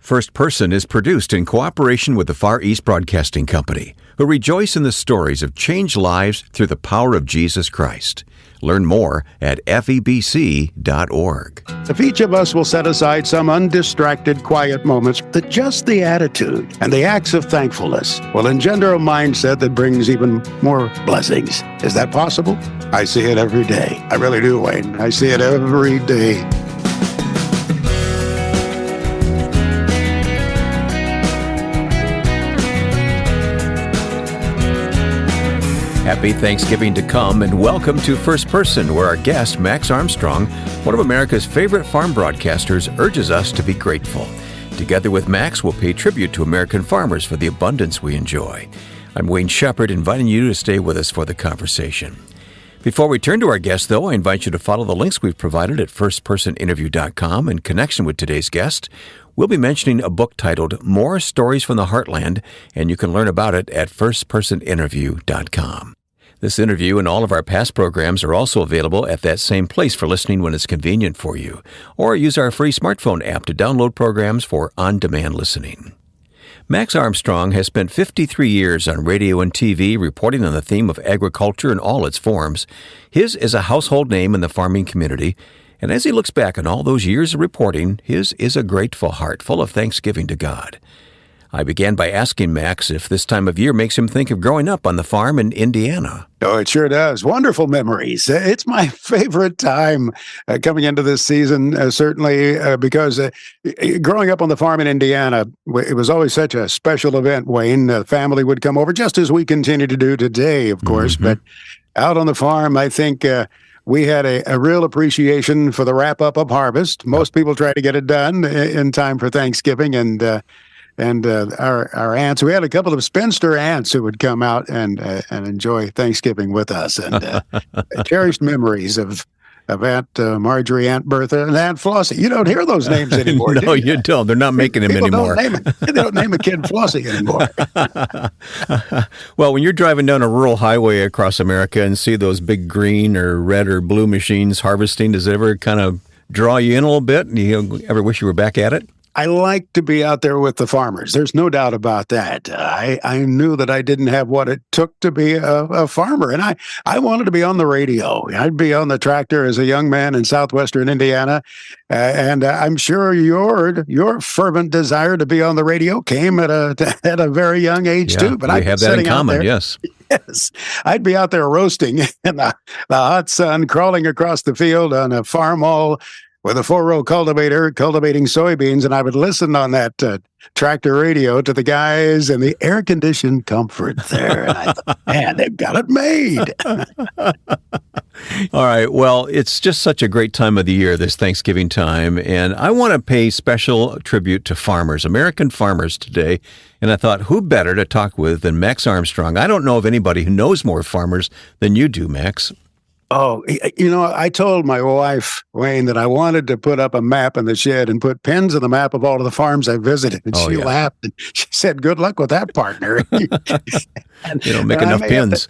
First Person is produced in cooperation with the Far East Broadcasting Company, who rejoice in the stories of changed lives through the power of Jesus Christ. Learn more at FEBC.org. If each of us will set aside some undistracted, quiet moments, that just the attitude and the acts of thankfulness will engender a mindset that brings even more blessings. Is that possible? I see it every day. I really do, Wayne. I see it every day. Happy Thanksgiving to come, and welcome to First Person, where our guest, Max Armstrong, one of America's favorite farm broadcasters, urges us to be grateful. Together with Max, we'll pay tribute to American farmers for the abundance we enjoy. I'm Wayne Shepherd, inviting you to stay with us for the conversation. Before we turn to our guest, though, I invite you to follow the links we've provided at firstpersoninterview.com in connection with today's guest. We'll be mentioning a book titled More Stories from the Heartland, and you can learn about it at firstpersoninterview.com. This interview and all of our past programs are also available at that same place for listening when it's convenient for you, or use our free smartphone app to download programs for on-demand listening. Max Armstrong has spent 53 years on radio and TV reporting on the theme of agriculture in all its forms. His is a household name in the farming community, and as he looks back on all those years of reporting, his is a grateful heart full of thanksgiving to God. I began by asking Max if this time of year makes him think of growing up on the farm in Indiana. Oh, it sure does. Wonderful memories. It's my favorite time coming into this season, certainly because growing up on the farm in Indiana, it was always such a special event, Wayne. The family would come over, just as we continue to do today, of course. Mm-hmm. But out on the farm, I think we had a real appreciation for the wrap-up of harvest. Most people try to get it done in time for Thanksgiving, and our aunts, we had a couple of spinster aunts who would come out and enjoy Thanksgiving with us, and cherished memories of Aunt Marjorie, Aunt Bertha, and Aunt Flossie. You don't hear those names anymore. No, you don't. They're not making them anymore. They don't name a kid Flossie anymore. Well, when you're driving down a rural highway across America and see those big green or red or blue machines harvesting, does it ever kind of draw you in a little bit? And you ever wish you were back at it? I like to be out there with the farmers. There's no doubt about that. I knew that I didn't have what it took to be a farmer, and I wanted to be on the radio. I'd be on the tractor as a young man in southwestern Indiana, and I'm sure your fervent desire to be on the radio came at a very young age too. But we have that in common. Yes. Yes, I'd be out there roasting in the hot sun, crawling across the field on a farm all with a 4-row cultivator cultivating soybeans, and I would listen on that tractor radio to the guys in the air-conditioned comfort there. And I thought, man, they've got it made. All right. Well, it's just such a great time of the year, this Thanksgiving time, and I want to pay special tribute to farmers, American farmers today, and I thought, who better to talk with than Max Armstrong? I don't know of anybody who knows more farmers than you do, Max. Oh, I told my wife, Wayne, that I wanted to put up a map in the shed and put pins on the map of all of the farms I visited. And she laughed and she said, good luck with that, partner. You don't make enough pins.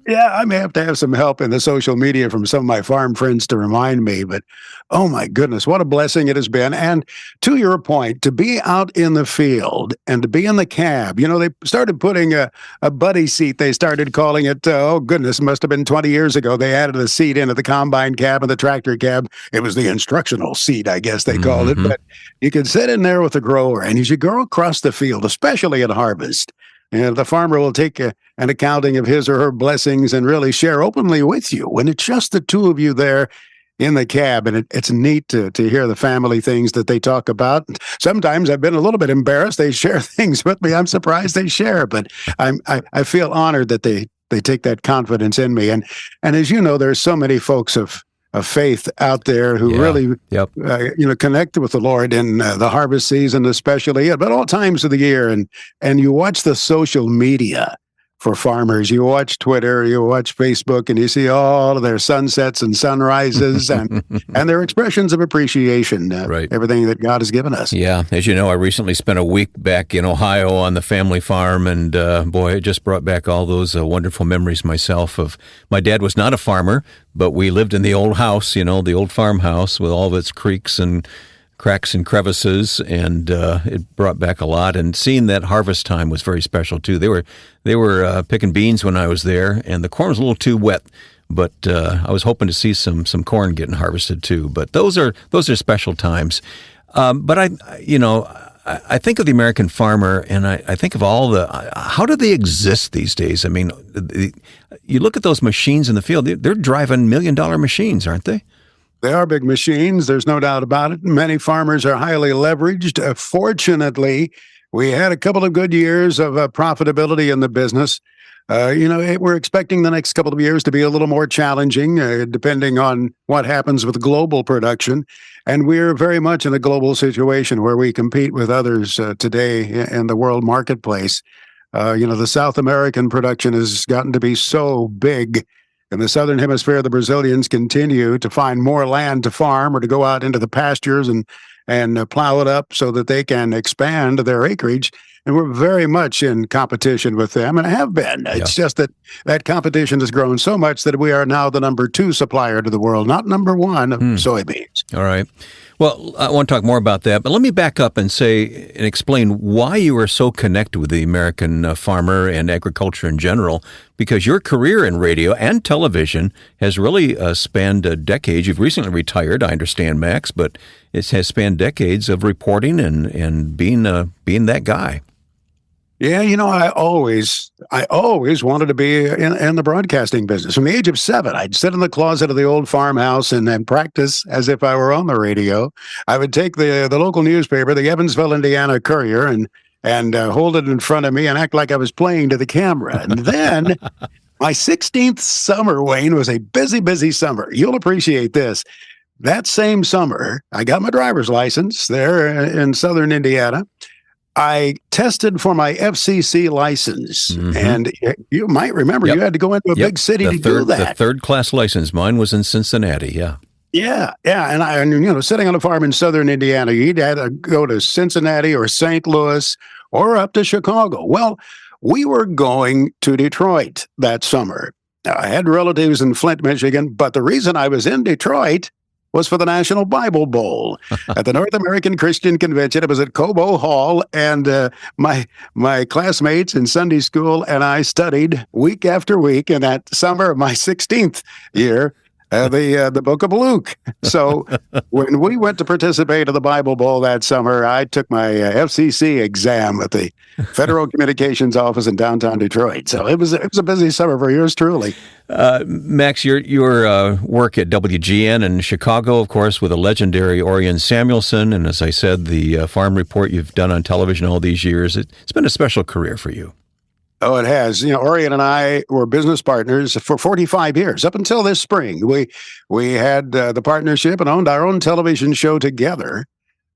I may have to have some help in the social media from some of my farm friends to remind me, but oh my goodness, what a blessing it has been. And to your point, to be out in the field and to be in the cab, they started putting a buddy seat. They started calling it, oh goodness, it must have been 20 years ago. They added a seat into the combine cab and the tractor cab. It was the instructional seat, I guess they called it, but you could sit in there with the grower, and as you go across the field, especially at harvest, the farmer will take an accounting of his or her blessings and really share openly with you when it's just the two of you there in the cab. And it's neat to hear the family things that they talk about. Sometimes I've been a little bit embarrassed. They share things with me. I'm surprised they share, but I feel honored that they take that confidence in me. And as you know, there's so many folks of faith out there who really, connect with the Lord in the harvest season, especially, but all times of the year. And you watch the social media for farmers. You watch Twitter, you watch Facebook, and you see all of their sunsets and sunrises and their expressions of appreciation, everything that God has given us. Yeah. As you know, I recently spent a week back in Ohio on the family farm, and boy, it just brought back all those wonderful memories myself of my dad was not a farmer, but we lived in the old house, the old farmhouse with all of its creeks and cracks and crevices, and it brought back a lot. And seeing that harvest time was very special too. They were picking beans when I was there, and the corn was a little too wet. But I was hoping to see some corn getting harvested too. But those are special times. But I think of the American farmer, and I think of all how do they exist these days? I mean, you look at those machines in the field; they're driving $1 million machines, aren't they? They are big machines. There's no doubt about it. Many farmers are highly leveraged. Fortunately, we had a couple of good years of profitability in the business. We're expecting the next couple of years to be a little more challenging, depending on what happens with global production. And we're very much in a global situation where we compete with others today in the world marketplace. The South American production has gotten to be so big. In the Southern Hemisphere, the Brazilians continue to find more land to farm or to go out into the pastures and plow it up so that they can expand their acreage. And we're very much in competition with them and have been. Yeah. It's just that competition has grown so much that we are now the number 2 supplier to the world, not number 1 of soybeans. All right. Well, I want to talk more about that, but let me back up and explain why you are so connected with the American farmer and agriculture in general, because your career in radio and television has really spanned decades. You've recently retired, I understand, Max, but it has spanned decades of reporting and being that guy. Yeah, I always wanted to be in the broadcasting business. From the age of 7, I'd sit in the closet of the old farmhouse and practice as if I were on the radio. I would take the local newspaper, the Evansville, Indiana Courier, and hold it in front of me and act like I was playing to the camera. And then my 16th summer, Wayne, was a busy, busy summer. You'll appreciate this. That same summer, I got my driver's license there in southern Indiana. I tested for my FCC license, and you might remember you had to go into a big city to do that. The third-class license. Mine was in Cincinnati, yeah. Yeah. And sitting on a farm in southern Indiana, you'd had to go to Cincinnati or St. Louis or up to Chicago. Well, we were going to Detroit that summer. Now, I had relatives in Flint, Michigan, but the reason I was in Detroit was for the National Bible Bowl at the North American Christian Convention. It was at Cobo Hall, and my classmates in Sunday school and I studied week after week in that summer of my 16th year the book of Luke. So when we went to participate in the Bible Bowl that summer, I took my FCC exam at the Federal Communications Office in downtown Detroit. So it was a busy summer for yours truly. Max, your work at WGN in Chicago, of course, with the legendary Orion Samuelson, and as I said, the farm report you've done on television all these years, it's been a special career for you. Oh, it has. Orion and I were business partners for 45 years. Up until this spring, we had the partnership and owned our own television show together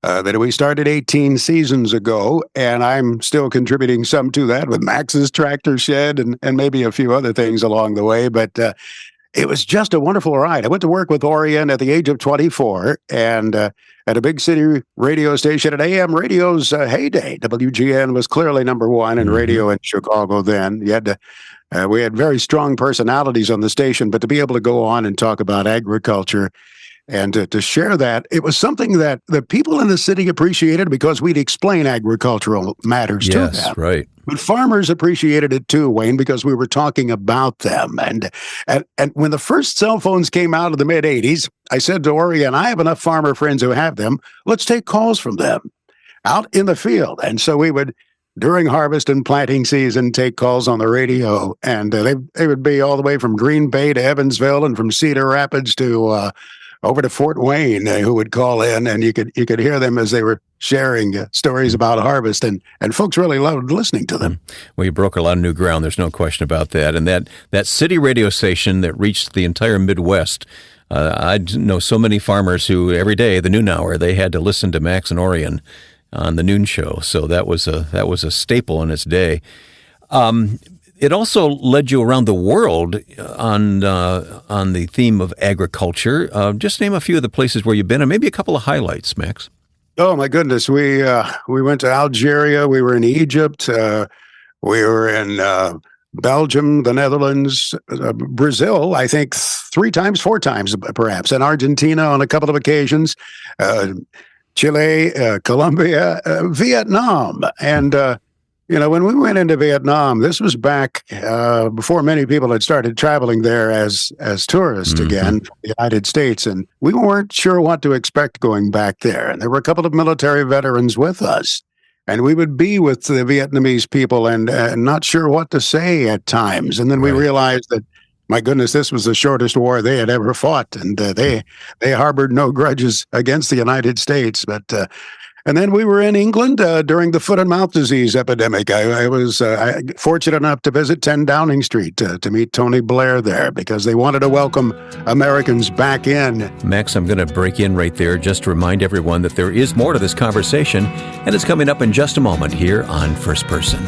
that we started 18 seasons ago, and I'm still contributing some to that with Max's Tractor Shed and maybe a few other things along the way. But it was just a wonderful ride. I went to work with Orion at the age of 24, and at a big city radio station at AM radio's heyday. WGN was clearly number 1 in radio in Chicago then. We had very strong personalities on the station, but to be able to go on and talk about agriculture and to share that, it was something that the people in the city appreciated because we'd explain agricultural matters to them. Yes, right. But farmers appreciated it too, Wayne, because we were talking about them. And when the first cell phones came out in the mid-'80s, I said to Orion, I have enough farmer friends who have them. Let's take calls from them out in the field. And so we would, during harvest and planting season, take calls on the radio. And they would be all the way from Green Bay to Evansville and from Cedar Rapids to over to Fort Wayne, who would call in, and you could hear them as they were sharing stories about harvest, and folks really loved listening to them. Well, you broke a lot of new ground. There's no question about that. And that city radio station that reached the entire Midwest, I know so many farmers who every day, the noon hour, they had to listen to Max and Orion on the noon show. So that was a staple in its day. It also led you around the world on the theme of agriculture. Just name a few of the places where you've been, and maybe a couple of highlights, Max. Oh my goodness, we went to Algeria, we were in Egypt, we were in Belgium, the Netherlands, Brazil. I think 3 times, 4 times, perhaps, and Argentina on a couple of occasions. Chile, Colombia, Vietnam. And, when we went into Vietnam, this was back before many people had started traveling there as tourists again from the United States. And we weren't sure what to expect going back there. And there were a couple of military veterans with us. And we would be with the Vietnamese people and not sure what to say at times. And then we realized that, my goodness, this was the shortest war they had ever fought. And they harbored no grudges against the United States. But and then we were in England during the foot and mouth disease epidemic. I was fortunate enough to visit 10 Downing Street to meet Tony Blair there because they wanted to welcome Americans back in. Max, I'm going to break in right there just to remind everyone that there is more to this conversation, and it's coming up in just a moment here on First Person.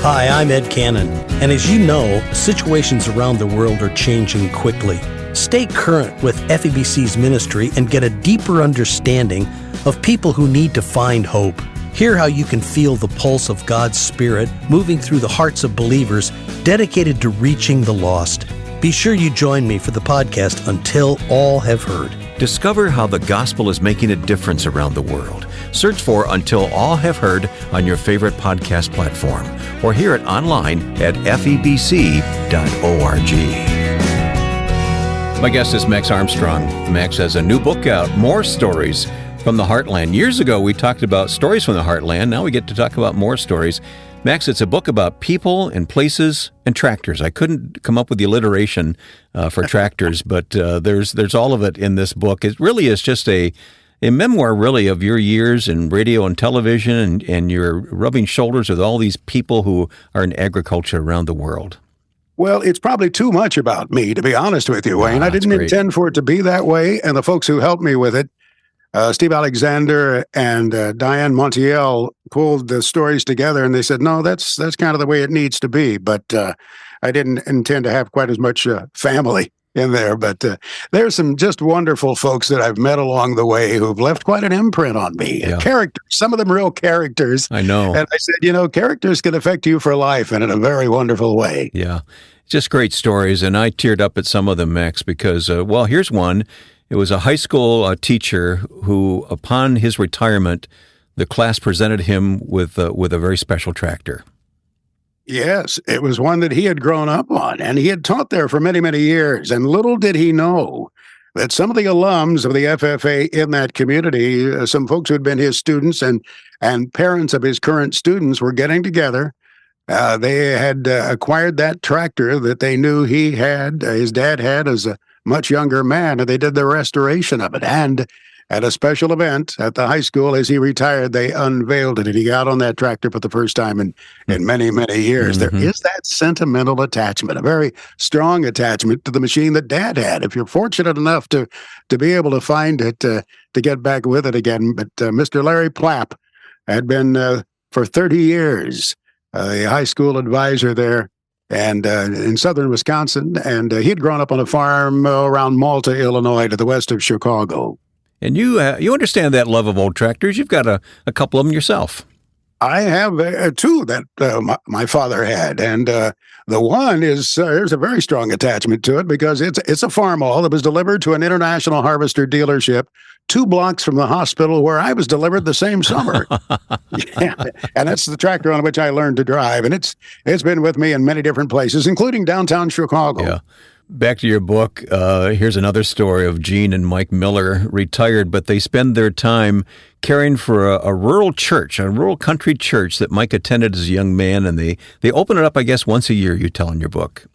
Hi, I'm Ed Cannon, and as you know, situations around the world are changing quickly. Stay current with FEBC's ministry and get a deeper understanding of people who need to find hope. Hear how you can feel the pulse of God's Spirit moving through the hearts of believers dedicated to reaching the lost. Be sure you join me for the podcast Until All Have Heard. Discover how the gospel is making a difference around the world. Search for Until All Have Heard on your favorite podcast platform or hear it online at febc.org. My guest is Max Armstrong. Max has a new book out, More Stories from the Heartland. Years ago, we talked about stories from the Heartland. Now we get to talk about more stories. Max, it's a book about people and places and tractors. I couldn't come up with the alliteration for tractors, but there's all of it in this book. It really is just a memoir, really, of your years in radio and television and you're rubbing shoulders with all these people who are in agriculture around the world. Well, it's probably too much about me, to be honest with you, Wayne. I didn't intend for it to be that way, and the folks who helped me with it, Steve Alexander and Diane Montiel, pulled the stories together, and they said, no, that's kind of the way it needs to be. But I didn't intend to have quite as much family in there. But there's some just wonderful folks that I've met along the way who've left quite an imprint on me. Yeah. Characters, some of them real characters. I know. And I said, characters can affect you for life and in a very wonderful way. Yeah, just great stories. And I teared up at some of them, Max, because, here's one. It was a high school teacher who, upon his retirement, the class presented him with a very special tractor. Yes, it was one that he had grown up on, and he had taught there for many, many years. And little did he know that some of the alums of the FFA in that community, some folks who had been his students and parents of his current students, were getting together. They had acquired that tractor that they knew his dad had as a much younger man, and they did the restoration of it. And at a special event at the high school, as he retired, they unveiled it, and he got on that tractor for the first time in many, many years. Mm-hmm. There is that sentimental attachment, a very strong attachment to the machine that Dad had. If you're fortunate enough to be able to find it, to get back with it again. But Mr. Larry Plapp had been for 30 years a high school advisor there, and in southern Wisconsin, and he had grown up on a farm around Malta, Illinois, to the west of Chicago. And you understand that love of old tractors. You've got a couple of them yourself. I have two that my father had, and the one is there's a very strong attachment to it because it's a farmall that was delivered to an International Harvester dealership 2 blocks from the hospital where I was delivered the same summer. Yeah. And that's the tractor on which I learned to drive, and it's been with me in many different places, including downtown Chicago. Yeah. Back to your book, here's another story of Gene and Mike Miller, retired, but they spend their time caring for a rural church, a rural country church that Mike attended as a young man, and they open it up, I guess, once a year, you tell in your book.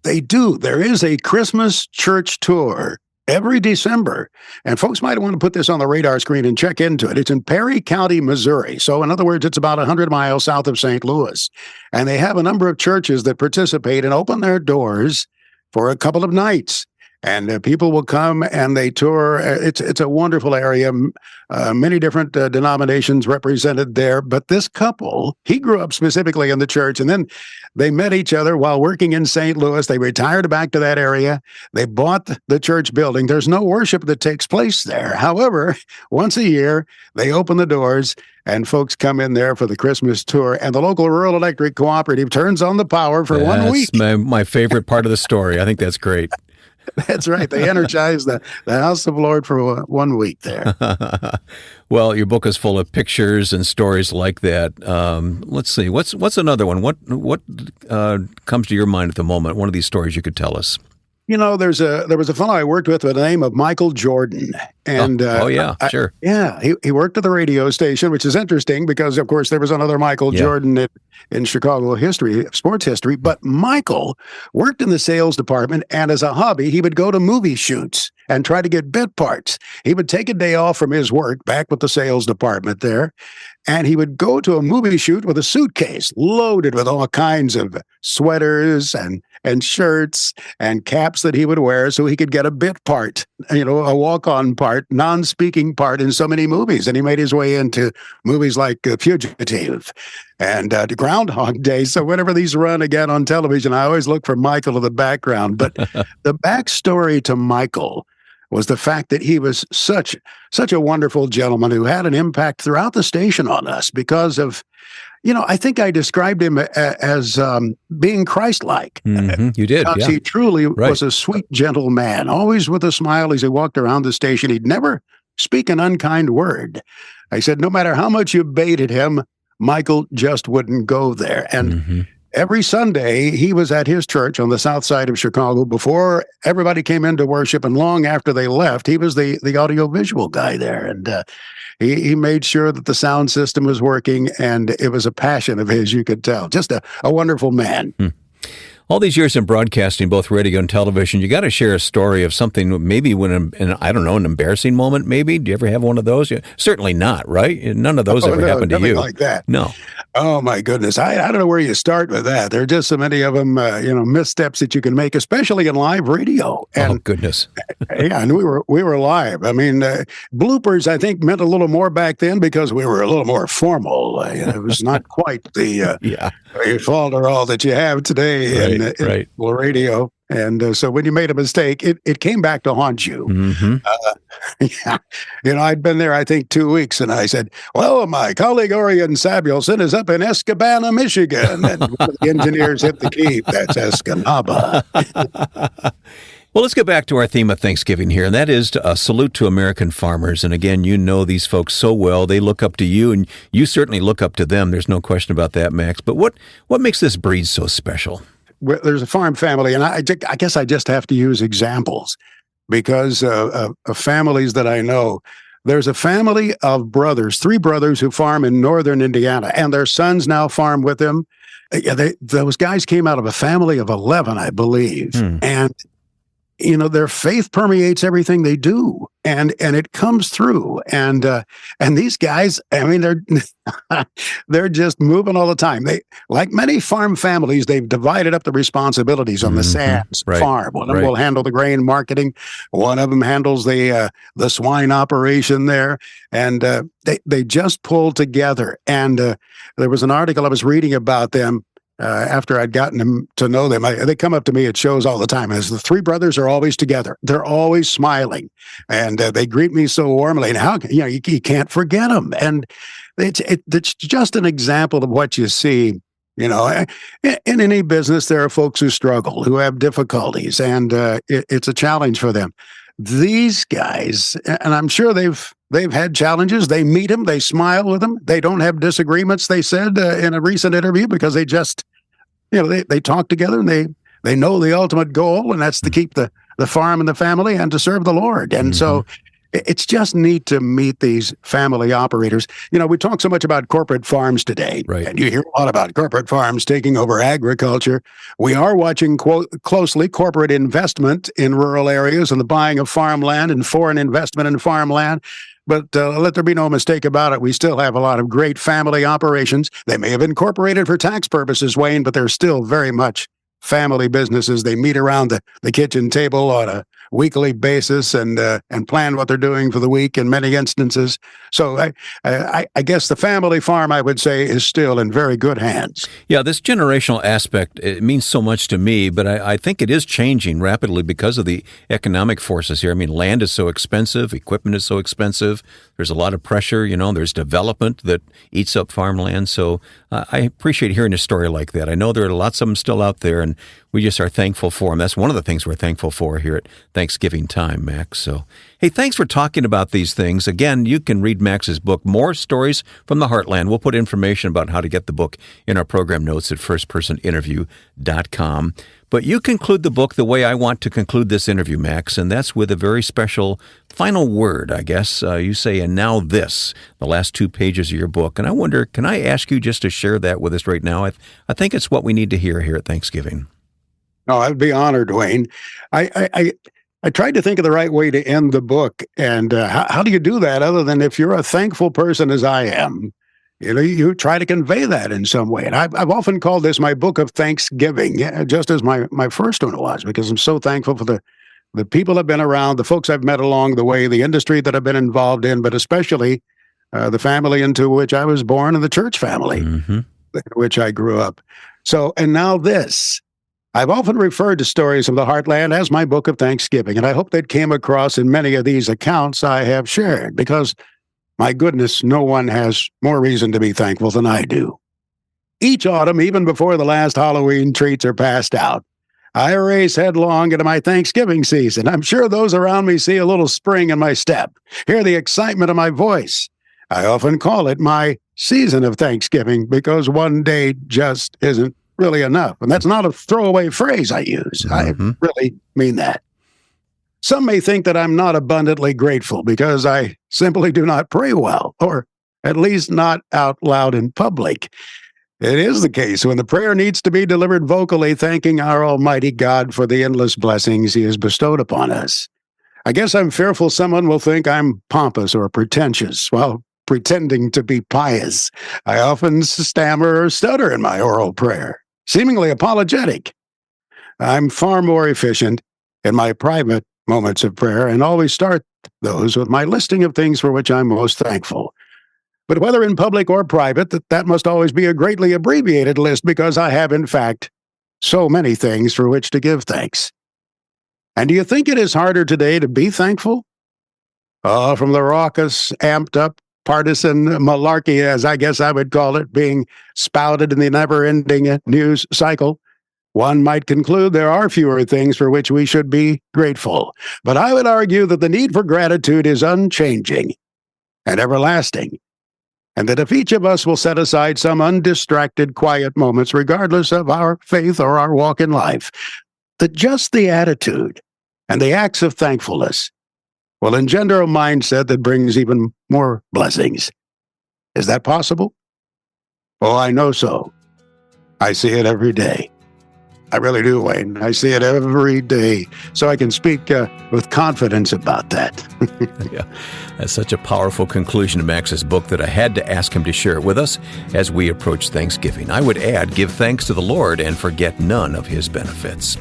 They do. There is a Christmas church tour every December, and folks might want to put this on the radar screen and check into it. It's in Perry County, Missouri. So in other words, it's about 100 miles south of St. Louis, and they have a number of churches that participate and open their doors for a couple of nights, and people will come and they tour. It's a wonderful area. Many different denominations represented there. But this couple, he grew up specifically in the church, and then they met each other while working in St. Louis. They retired back to that area. They bought the church building. There's no worship that takes place there. However, once a year, they open the doors, and folks come in there for the Christmas tour, and the local rural electric cooperative turns on the power for 1 week. That's my favorite part of the story. I think that's great. That's right. They energized the house of the Lord for 1 week there. Well, your book is full of pictures and stories like that. Let's see. What's another one? What comes to your mind at the moment? One of these stories you could tell us. There was a fellow I worked with the name of Michael Jordan, and sure. He worked at the radio station, which is interesting because, of course, there was another Michael Jordan in Chicago sports history. But Michael worked in the sales department, and as a hobby, he would go to movie shoots and try to get bit parts. He would take a day off from his work back with the sales department there, and he would go to a movie shoot with a suitcase loaded with all kinds of sweaters and shirts and caps that he would wear so he could get a bit part, a walk-on part, non-speaking part in so many movies. And he made his way into movies like Fugitive and Groundhog Day. So whenever these run again on television, I always look for Michael in the background. But the backstory to Michael was the fact that he was such a wonderful gentleman who had an impact throughout the station on us because of, I think I described him as being Christ-like. Mm-hmm. You did, because he truly was a sweet, gentle man, always with a smile as he walked around the station. He'd never speak an unkind word. I said, no matter how much you baited him, Michael just wouldn't go there. And every Sunday, he was at his church on the south side of Chicago before everybody came in to worship, and long after they left, he was the audiovisual guy there. And he made sure that the sound system was working, and it was a passion of his, you could tell. Just a wonderful man. All these years in broadcasting, both radio and television, you got to share a story of something, maybe an embarrassing moment, maybe? Do you ever have one of those? Certainly not, right? None of those ever happened to you. Like that. No. Oh, my goodness. I don't know where you start with that. There are just so many of them, missteps that you can make, especially in live radio. And, goodness. And we were live. I mean, bloopers, I think, meant a little more back then because we were a little more formal. It was not quite the all that you have today in radio. And so when you made a mistake, it came back to haunt you. I'd been there, I think, 2 weeks, and I said, well, my colleague Orion Samuelson is up in Escanaba, Michigan. And one of the engineers hit the key. That's Escanaba. Well, let's get back to our theme of Thanksgiving here, and that is a salute to American farmers. And again, you know these folks so well. They look up to you, and you certainly look up to them. There's no question about that, Max. But what makes this breed so special? There's a farm family, and I guess I just have to use examples because of families that I know. There's a family of brothers, 3 brothers who farm in northern Indiana, and their sons now farm with them. Those guys came out of a family of 11, I believe, and their faith permeates everything they do, and it comes through. And these guys, I mean, they're just moving all the time. They, like many farm families, they've divided up the responsibilities on the Sands farm. One of them will handle the grain marketing. One of them handles the swine operation there, and they just pull together. And there was an article I was reading about them. After I'd gotten to know them, they come up to me at shows all the time. As the 3 brothers are always together, they're always smiling, and they greet me so warmly. And how you can't forget them. And it's just an example of what you see. In any business, there are folks who struggle, who have difficulties, and it's a challenge for them. These guys, and I'm sure they've had challenges. They meet them, they smile with them. They don't have disagreements, they said in a recent interview, because they just, they talk together, and they know the ultimate goal, and that's to keep the farm and the family and to serve the Lord. And so it's just neat to meet these family operators. We talk so much about corporate farms today, and you hear a lot about corporate farms taking over agriculture. We are watching closely corporate investment in rural areas and the buying of farmland and foreign investment in farmland. But let there be no mistake about it, we still have a lot of great family operations. They may have incorporated for tax purposes, Wayne, but they're still very much family businesses. They meet around the kitchen table on weekly basis and plan what they're doing for the week in many instances. So I guess the family farm, I would say, is still in very good hands. Yeah, this generational aspect, it means so much to me, but I think it is changing rapidly because of the economic forces here. I mean, land is so expensive, equipment is so expensive, there's a lot of pressure, there's development that eats up farmland. So I appreciate hearing a story like that. I know there are lots of them still out there, and we just are thankful for them. That's one of the things we're thankful for here at Thanksgiving time, Max. So, hey, thanks for talking about these things. Again, you can read Max's book, More Stories from the Heartland. We'll put information about how to get the book in our program notes at firstpersoninterview.com. But you conclude the book the way I want to conclude this interview, Max, and that's with a very special final word, I guess. You say, and now this, the last 2 pages of your book. And I wonder, can I ask you just to share that with us right now? I think it's what we need to hear here at Thanksgiving. No, I'd be honored, Wayne. I tried to think of the right way to end the book. And how do you do that other than if you're a thankful person as I am? You try to convey that in some way. And I've often called this my book of Thanksgiving, just as my first one was, because I'm so thankful for the people I've been around, the folks I've met along the way, the industry that I've been involved in, but especially the family into which I was born and the church family in which I grew up. So, and now this. I've often referred to Stories of the Heartland as my book of Thanksgiving, and I hope that came across in many of these accounts I have shared, because my goodness, no one has more reason to be thankful than I do. Each autumn, even before the last Halloween treats are passed out, I race headlong into my Thanksgiving season. I'm sure those around me see a little spring in my step, hear the excitement of my voice. I often call it my season of Thanksgiving because one day just isn't really enough. And that's not a throwaway phrase I use. I really mean that. Some may think that I'm not abundantly grateful because I simply do not pray well, or at least not out loud in public. It is the case when the prayer needs to be delivered vocally, thanking our Almighty God for the endless blessings He has bestowed upon us. I guess I'm fearful someone will think I'm pompous or pretentious while pretending to be pious. I often stammer or stutter in my oral prayer, seemingly apologetic. I'm far more efficient in my private moments of prayer and always start those with my listing of things for which I'm most thankful. But whether in public or private, that must always be a greatly abbreviated list because I have, in fact, so many things for which to give thanks. And do you think it is harder today to be thankful? From the raucous, amped up, partisan malarkey, as I guess I would call it, being spouted in the never-ending news cycle, one might conclude there are fewer things for which we should be grateful. But I would argue that the need for gratitude is unchanging and everlasting, and that if each of us will set aside some undistracted, quiet moments, regardless of our faith or our walk in life, that just the attitude and the acts of thankfulness will engender a mindset that brings even more blessings. Is that possible? Oh, I know so. I see it every day. I really do, Wayne. I see it every day. So I can speak with confidence about that. Yeah, that's such a powerful conclusion to Max's book that I had to ask him to share it with us as we approach Thanksgiving. I would add, give thanks to the Lord and forget none of His benefits.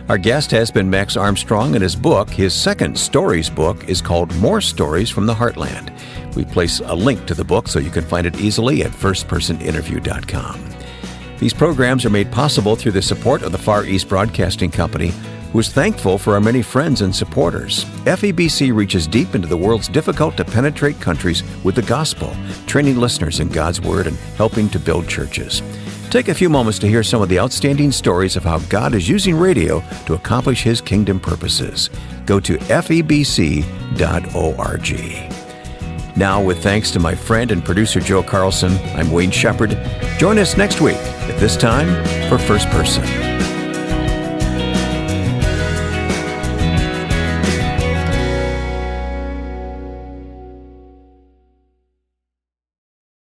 Our guest has been Max Armstrong, and his book, his second stories book, is called More Stories from the Heartland. We place a link to the book so you can find it easily at firstpersoninterview.com. These programs are made possible through the support of the Far East Broadcasting Company, who is thankful for our many friends and supporters. FEBC reaches deep into the world's difficult-to-penetrate countries with the gospel, training listeners in God's Word and helping to build churches. Take a few moments to hear some of the outstanding stories of how God is using radio to accomplish His kingdom purposes. Go to febc.org. Now, with thanks to my friend and producer Joe Carlson, I'm Wayne Shepherd. Join us next week at this time for First Person.